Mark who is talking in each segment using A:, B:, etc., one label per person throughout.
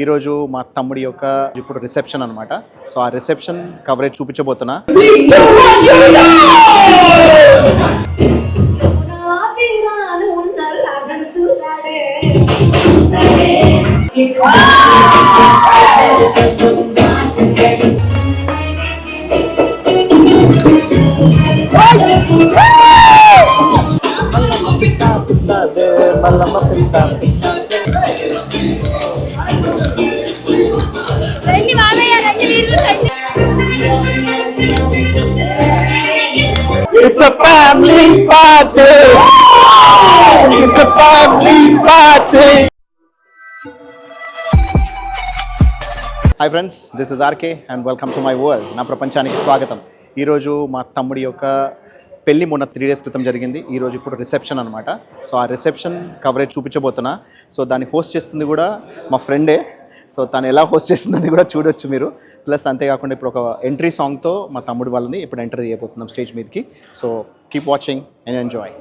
A: ఈరోజు మా తమ్ముడి యొక్క ఇప్పుడు రిసెప్షన్ అనమాట. సో ఆ రిసెప్షన్ కవరేజ్ చూపించబోతున్నా. It's a family party. It's a family party. Hi friends, this is RK and welcome to my world. నా ప్రపంచానికి స్వాగతం. ఈరోజు మా తమ్ముడి యొక్క పెళ్ళి మొన్న 3 days క్రితం జరిగింది. ఈరోజు ఇప్పుడు రిసెప్షన్ అనమాట. సో ఆ రిసెప్షన్ కవరేజ్ చూపించబోతున్నా. సో దాన్ని హోస్ట్ చేస్తుంది కూడా మా ఫ్రెండే. సో తను ఎలా హోస్ట్ చేస్తుందని కూడా చూడొచ్చు మీరు. ప్లస్ అంతేకాకుండా ఇప్పుడు ఒక ఎంట్రీ సాంగ్తో మా తమ్ముడు వాళ్ళని ఇప్పుడు ఎంటర్ చేయబోతున్నాం స్టేజ్ మీదకి. So keep watching and enjoy.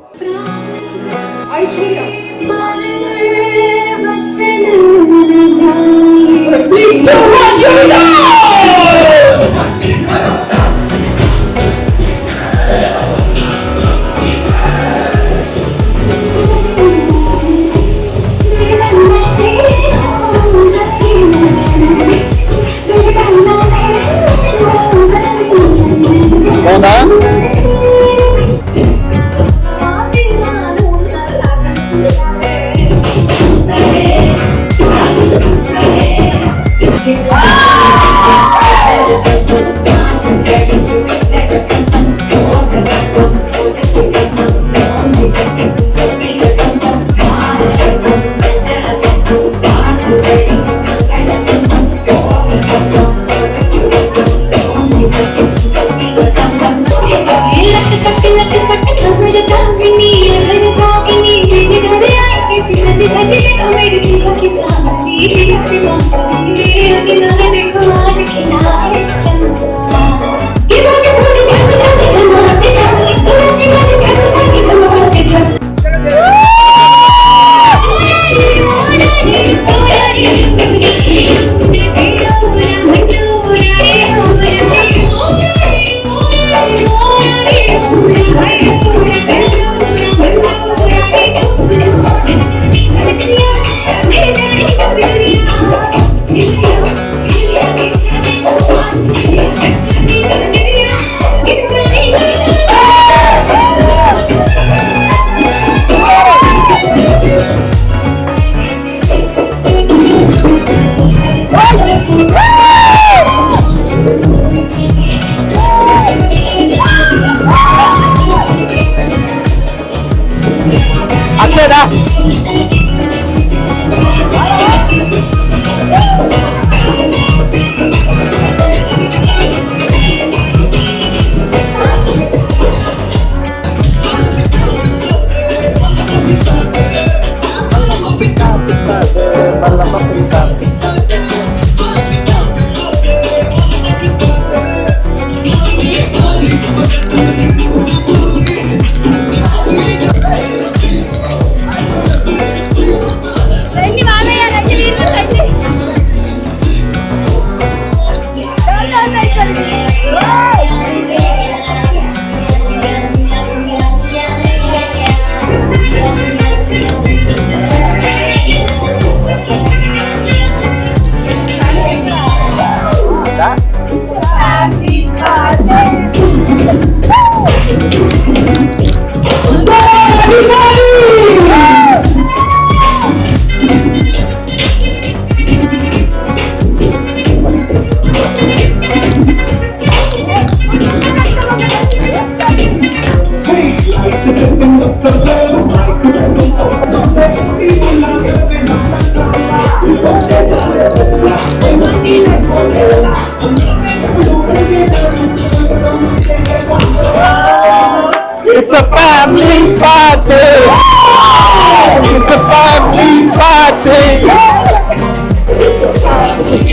A: అక్షయదా It's a family party. It's a family party. It's a family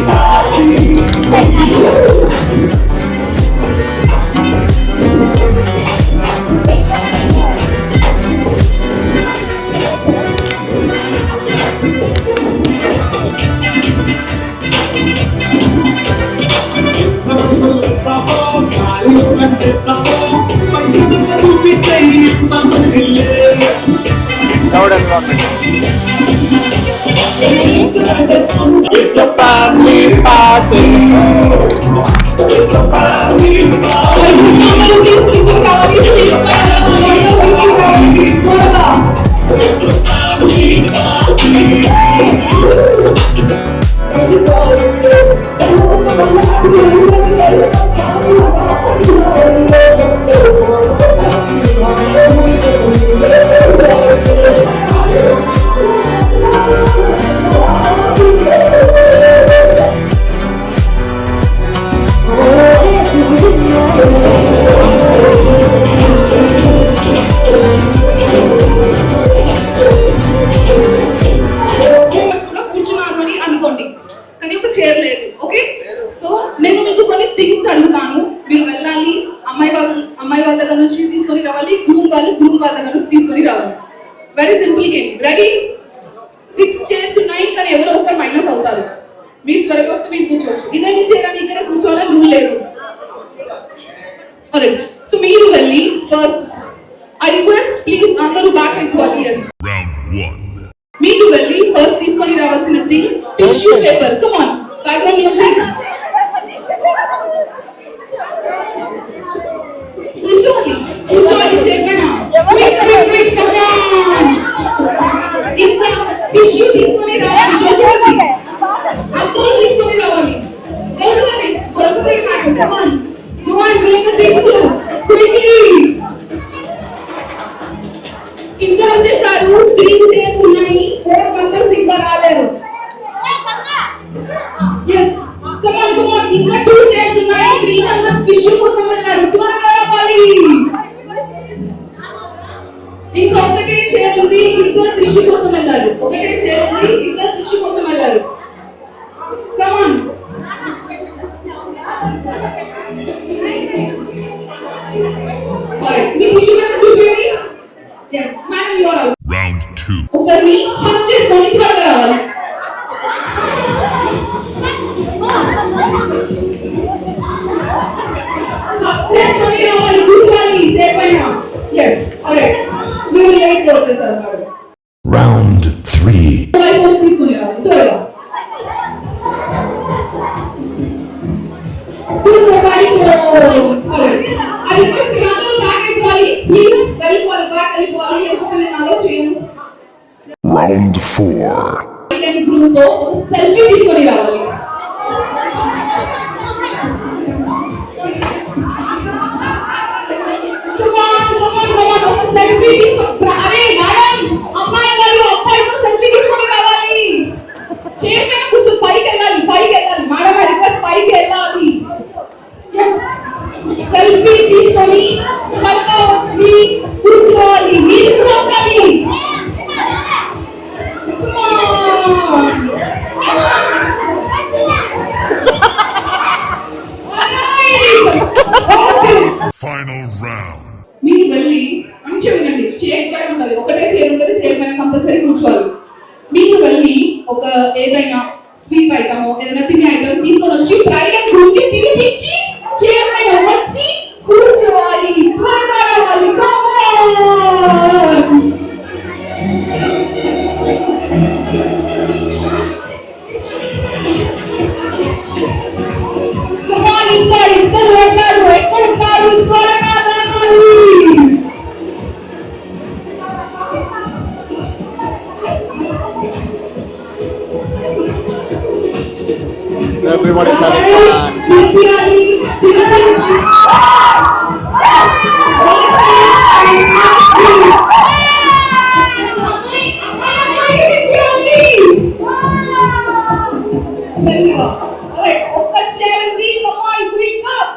A: party. Crowd environment. It's a family party. It's a family
B: కానీ ఒక చైర్ లేదు. ఓకే, సో నేను మీకు కొన్ని things అడుగుతాను, మీరు వెళ్ళాలి. అమ్మాయి వాళ్ళ దగ్గర నుంచి తీసుకొని రావాలి, గ్రూమ్ వాళ్ళ దగ్గర నుంచి తీసుకొని రావాలి. Very simple game. Ready? 6 chairs ఉన్నాయి, కానీ ఎవరో ఒకరు మైనస్ అవుతారు. మీరు త్వరగా వస్తే మీరు కూర్చోవచ్చు. ఇదే మీ చైర్ అని ఇక్కడ కూర్చోవాలని రూల్ లేదు. సో మీరు వెళ్ళి ఫస్ట్ ఐ రిక్వెస్ట్ ప్లీజ్ అందరూ బ్యాక్ అయిపోవాలి. ఎస్, మీరు వెళ్ళి ఫస్ట్ తీసుకొని రావాల్సిన thing tissue paper. Come on, background music. కూర్చోవాలి చెప్పనా? కమ్ ఆన్, ఇంకా టిష్యూ తీసుకొని రావాలి. అందరూ తీసుకొని రావాలి. దొరుకుతుంది madam. Come on, go and bring a tissue quickly. ఇంకా వచ్చేసారు. 3 చైర్స్ ఉన్నాయి, 4 మెంబర్స్ ఇంకా రాలేరు. yes, come on, ఇంకా 2 చైర్స్ ఉన్నాయి, 3 మెంబర్స్ టిష్యూ కోసం వెళ్ళారు. త్వరగా రావాలి. ఇంకా ఒకటే చైర్ ఉంది, ఇద్దరు టిష్యూ కోసం వెళ్ళారు. ఒకటే చైర్ ఉంది, ఇద్దరు టిష్యూ కోసం వెళ్ళారు. come on. Me tissue paper చూడండి. yes, madam, you are out.
C: Round 2.
B: ఒకరిని హక్ చేసుకొని త్వరగా రావాలి. హక్ చేసుకొని రావాలి, కూర్చోవాలి చెప్పైనా. yes, all right, we will let go this all.
C: Round 3.
B: Mobile phones తీసుకొని రావాలి త్వరగా. Mobile phones. I request you all back అయిపోవాలి. ప్లీజ్ వెళ్ళిపోవాలి, బ్యాక్ అయిపోవాలి. లేకపోతే నేను అలో చేయను.
C: Round 4.
B: ఐడెంటి గ్రూప్ తో ఒక సెల్ఫీ తీసుకొని రావాలి. Come on, ఒక సెల్ఫీ తీసుకొని. అరే మేడం, అబ్బాయితో సెల్ఫీ తీసుకొని రావాలి. చైర్ పైన కూర్చో, పైకి వెళ్ళాలి. మేడం, ఐ రిక్వెస్ట్ పైకి వెళ్ళాలి. yes, సెల్ఫీ తీసుకొని త్వరగా వచ్చి కూర్చోవాలి. మీరు కూడా ఉండాలి.
C: Final round.
B: మీరు వెళ్ళి మంచిగా వినండి. చైర్ పైన ఉండాలి, ఒకటే చైర్ ఉంటుంది, చైర్ పైన కంపల్సరీ కూర్చోవాలి. మీరు వెళ్ళి ఒక ఏదైనా స్వీట్ ఐటమ్, ఏదైనా తినే ఐటమ్ తీసుకొని వచ్చి బ్రైడ్ అండ్ గ్రూమ్ కి తినిపించి చైర్ పైన వచ్చి కూర్చోవాలి. త్వరగా రావాలి. ఇంకా ఇద్దరు వెళ్ళారు. ఎక్కడున్నారు? త్వరగా రావాలి.
A: Everybody's having fun.
B: ఒక్క చైర్ ఉంది. Come on, quick up.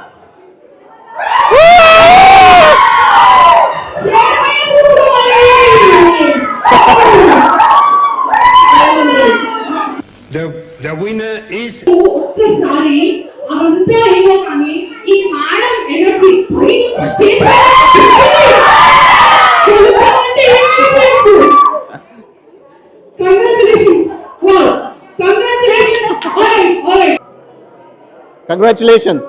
B: Chair పైన కూర్చోవాలి.
C: The winner is
B: ఒక్కసారి అదంతా ఏమో కానీ ఈ మేడం ఎనర్జీ పై నుంచి stage congratulations. Wow, congratulations. All right.
A: Congratulations.